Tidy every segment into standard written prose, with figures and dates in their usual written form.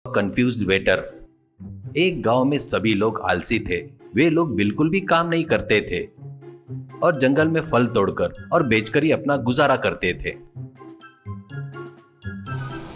Confused waiter. एक गांव में सभी लोग आलसी थे। वे लोग बिल्कुल भी काम नहीं करते थे और जंगल में फल तोड़कर और बेचकर ही अपना गुजारा करते थे।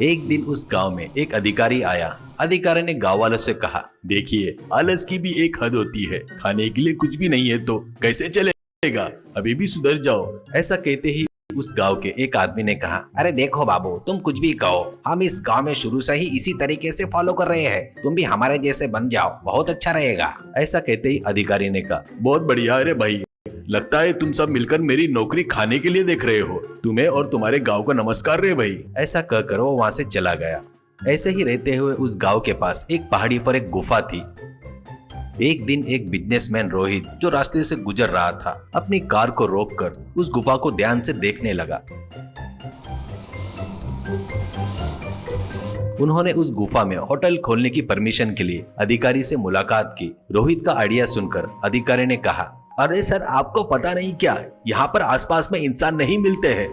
एक दिन उस गांव में एक अधिकारी आया। अधिकारी ने गांव वालों से कहा, देखिए, आलस की भी एक हद होती है। खाने के लिए कुछ भी नहीं है तो कैसे चलेगा? अभी भी सुधर जाओ। ऐसा कहते ही उस गांव के एक आदमी ने कहा, अरे देखो बाबू, तुम कुछ भी कहो, हम इस गांव में शुरू से ही इसी तरीके से फॉलो कर रहे हैं। तुम भी हमारे जैसे बन जाओ, बहुत अच्छा रहेगा। ऐसा कहते ही अधिकारी ने कहा, बहुत बढ़िया। अरे भाई, लगता है तुम सब मिलकर मेरी नौकरी खाने के लिए देख रहे हो। तुम्हें और तुम्हारे गांव को नमस्कार रे भाई। ऐसा कहकर वो वहां से चला गया। ऐसे ही रहते हुए उस गांव के पास एक पहाड़ी पर एक गुफा थी। एक दिन एक बिजनेसमैन रोहित, जो रास्ते से गुजर रहा था, अपनी कार को रोककर उस गुफा को ध्यान से देखने लगा। उन्होंने उस गुफा में होटल खोलने की परमिशन के लिए अधिकारी से मुलाकात की। रोहित का आइडिया सुनकर अधिकारी ने कहा, अरे सर, आपको पता नहीं क्या, यहाँ पर आसपास में इंसान नहीं मिलते हैं।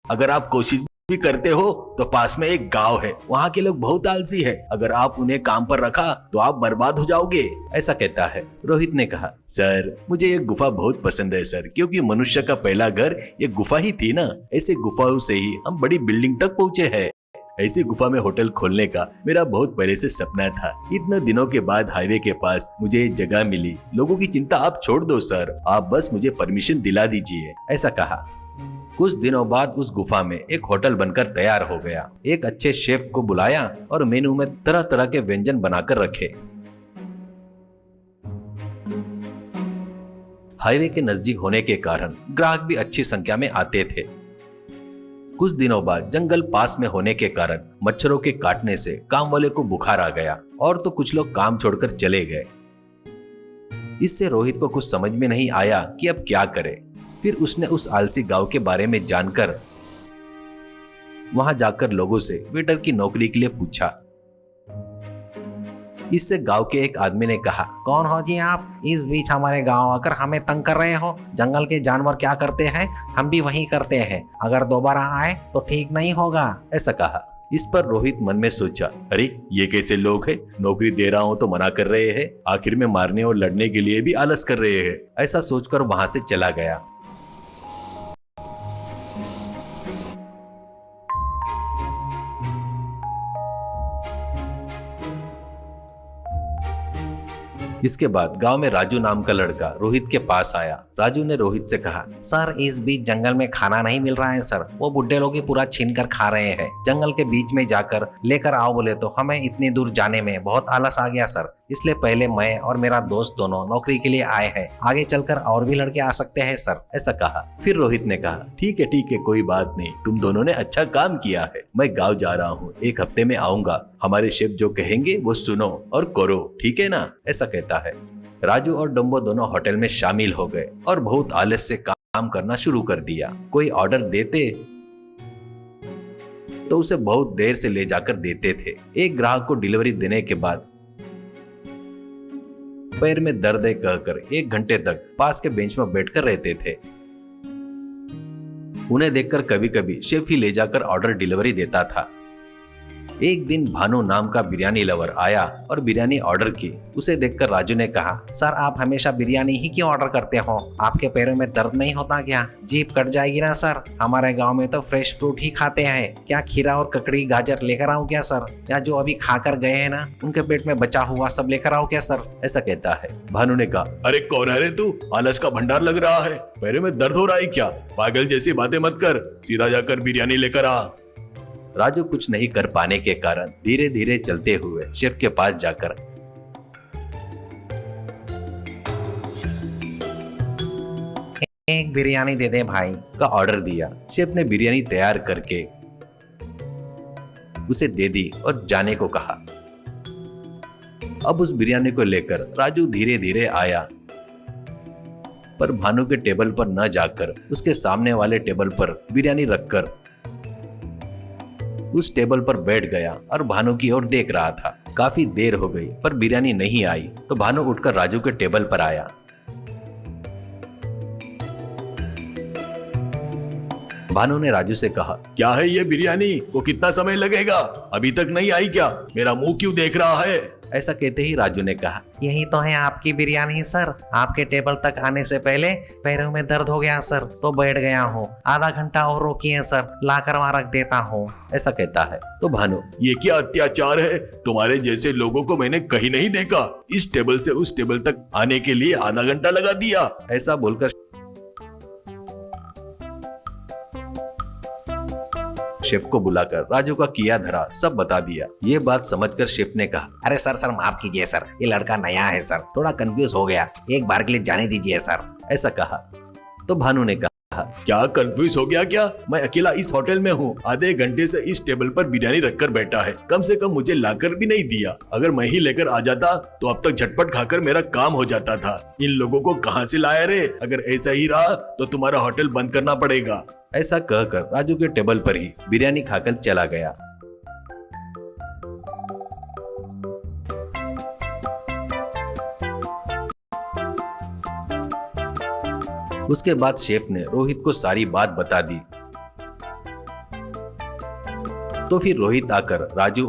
अगर आप कोशिश भी करते हो तो पास में एक गांव है, वहाँ के लोग बहुत आलसी है। अगर आप उन्हें काम पर रखा तो आप बर्बाद हो जाओगे। ऐसा कहता है। रोहित ने कहा, सर, मुझे ये गुफा बहुत पसंद है सर, क्योंकि मनुष्य का पहला घर ये गुफा ही थी ना। ऐसे गुफाओं से ही हम बड़ी बिल्डिंग तक पहुँचे हैं। ऐसी गुफा में होटल खोलने का मेरा बहुत पहले से सपना था। इतने दिनों के बाद हाईवे के पास मुझे एक जगह मिली। लोगों की चिंता आप छोड़ दो सर, आप बस मुझे परमिशन दिला दीजिए। ऐसा कहा। कुछ दिनों बाद उस गुफा में एक होटल बनकर तैयार हो गया। एक अच्छे शेफ को बुलाया और मेनू में तरह तरह के व्यंजन बनाकर रखे। हाईवे के नजदीक होने के कारण ग्राहक भी अच्छी संख्या में आते थे। कुछ दिनों बाद जंगल पास में होने के कारण मच्छरों के काटने से काम वाले को बुखार आ गया और तो कुछ लोग काम छोड़कर चले गए। इससे रोहित को कुछ समझ में नहीं आया कि अब क्या करे। फिर उसने उस आलसी गांव के बारे में जानकर वहां जाकर लोगों से वेटर की नौकरी के लिए पूछा। इससे गांव के एक आदमी ने कहा, कौन हो जी आप? इस बीच हमारे गांव आकर हमें तंग कर रहे हो। जंगल के जानवर क्या करते हैं हम भी वही करते हैं। अगर दोबारा आए तो ठीक नहीं होगा। ऐसा कहा। इस पर रोहित मन में सोचा, अरे ये कैसे लोग हैं? नौकरी दे रहा हूँ तो मना कर रहे हैं। आखिर में मारने और लड़ने के लिए भी आलस कर रहे हैं। ऐसा सोचकर वहां से चला गया। इसके बाद गांव में राजू नाम का लड़का रोहित के पास आया। राजू ने रोहित से कहा, सर, इस बीच जंगल में खाना नहीं मिल रहा है सर। वो बुड्ढे लोग ही पूरा छीन कर खा रहे हैं। जंगल के बीच में जाकर लेकर आओ बोले तो हमें इतनी दूर जाने में बहुत आलस आ गया सर। इसलिए पहले मैं और मेरा दोस्त दोनों नौकरी के लिए आए हैं। आगे चलकर और भी लड़के आ सकते हैं सर। ऐसा कहा। फिर रोहित ने कहा, ठीक है, कोई बात नहीं। तुम दोनों ने अच्छा काम किया है। मैं गाँव जा रहा हूँ, एक हफ्ते में आऊंगा। हमारे शेफ जो कहेंगे वो सुनो और करो, ठीक है ना? ऐसा कहता है। राजू और डम्बो दोनों होटल में शामिल हो गए और बहुत आलस से काम करना शुरू कर दिया। कोई ऑर्डर देते तो उसे बहुत देर से ले जाकर देते थे। एक ग्राहक को डिलीवरी देने के बाद पैर में दर्द है कहकर 1 घंटे तक पास के बेंच में बैठकर रहते थे। उन्हें देखकर कभी कभी शेफ ही ले जाकर ऑर्डर डिलीवरी देता था। एक दिन भानु नाम का बिरयानी लवर आया और बिरयानी ऑर्डर की। उसे देखकर राजू ने कहा, सर, आप हमेशा बिरयानी ही क्यों ऑर्डर करते हो? आपके पैरों में दर्द नहीं होता क्या? जीभ कट जाएगी ना सर। हमारे गांव में तो फ्रेश फ्रूट ही खाते हैं। क्या खीरा और ककड़ी गाजर लेकर आऊं क्या सर? या जो अभी खाकर गए हैं ना, उनके पेट में बचा हुआ सब लेकर आओ क्या सर? ऐसा कहता है। भानु ने कहा, अरे कौन है रे तू? आलस का भंडार लग रहा है। पैरों में दर्द हो रहा है क्या? पागल जैसी बातें मत कर, सीधा जाकर बिरयानी लेकर आ। राजू कुछ नहीं कर पाने के कारण धीरे धीरे चलते हुए शेफ के पास जाकर एक बिरयानी दे दे भाई का ऑर्डर दिया। शेफ ने बिरयानी तैयार करके उसे दे दी और जाने को कहा। अब उस बिरयानी को लेकर राजू धीरे धीरे आया, पर भानु के टेबल पर न जाकर उसके सामने वाले टेबल पर बिरयानी रखकर उस टेबल पर बैठ गया और भानु की ओर देख रहा था। काफी देर हो गई पर बिरयानी नहीं आई तो भानु उठकर राजू के टेबल पर आया। भानु ने राजू से कहा, क्या है ये बिरयानी, को कितना समय लगेगा, अभी तक नहीं आई क्या, मेरा मुंह क्यों देख रहा है। ऐसा कहते ही राजू ने कहा, यही तो है आपकी बिरयानी सर। आपके टेबल तक आने से पहले पैरों में दर्द हो गया सर, तो बैठ गया हूँ। आधा घंटा और रोकिए सर, लाकर वहाँ रख देता हूँ। ऐसा कहता है तो भानु, ये क्या अत्याचार है, तुम्हारे जैसे लोगों को मैंने कहीं नहीं देखा, इस टेबल से उस टेबल तक आने के लिए आधा घंटा लगा दिया। ऐसा बोलकर शेफ को बुलाकर राजू का किया धरा सब बता दिया। ये बात समझकर शेफ ने कहा, अरे सर माफ कीजिए सर, ये लड़का नया है सर, थोड़ा कंफ्यूज हो गया, एक बार के लिए जाने दीजिए सर। ऐसा कहा तो भानु ने कहा, क्या कंफ्यूज हो गया क्या, मैं अकेला इस होटल में हूँ, आधे घंटे से इस टेबल पर बिरयानी रखकर बैठा है, कम से कम मुझे लाकर भी नहीं दिया। अगर मैं ही लेकर आ जाता तो अब तक झटपट खाकर मेरा काम हो जाता था। इन लोगों को कहाँ से लाया रे, अगर ऐसा ही रहा तो तुम्हारा होटल बंद करना पड़ेगा। ऐसा कहकर राजू के टेबल पर ही बिरयानी खाकर चला गया। उसके बाद शेफ ने रोहित को सारी बात बता दी। तो फिर रोहित आकर राजू